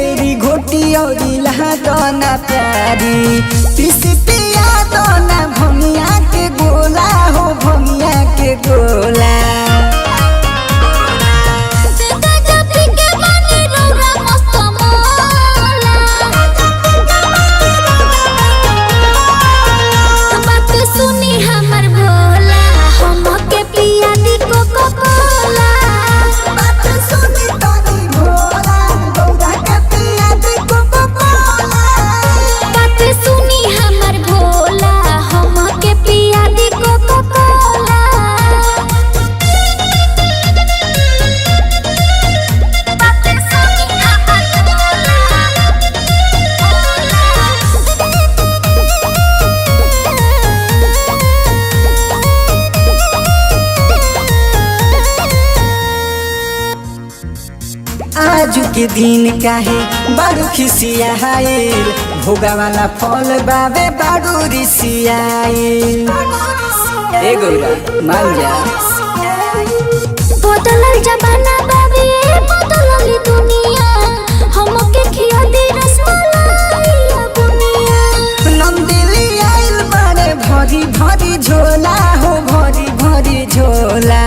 बेरी घोटी और दोना प्यारी पिस पिया दोना भंगिया के गोला हो भंगिया के गोला। आज के दिन काहे बारू खिसियाइल भोगा वाला फल बाबे बारू रिसियाइल। ए गौरा मान जा बदलल जमाना बाबे बदलल दुनिया हमके खिया दे रसमलाई दुनिया। नंदिली आइल बारे भरी भरी झोला हो भरी भरी झोला।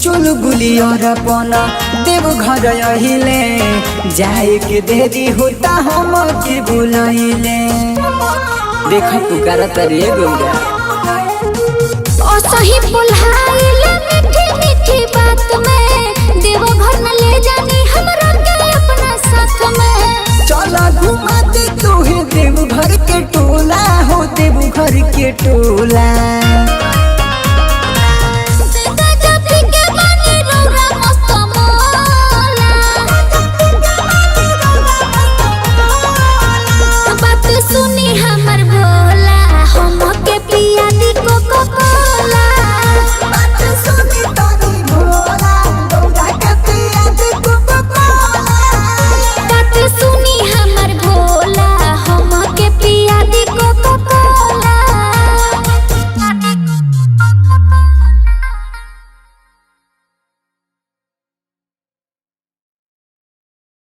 चुल गुली और पना देव घर अहिले जाए के देरी होता हम के बुलाइले। देखा पुकारा तरे गौरा असही बुलाइले मीठी मीठी बात में देव घर न ले जानी हमरा के अपना साथ में। चला घुमा दे तोहे देव घर के टोला हो देव घर के टोला।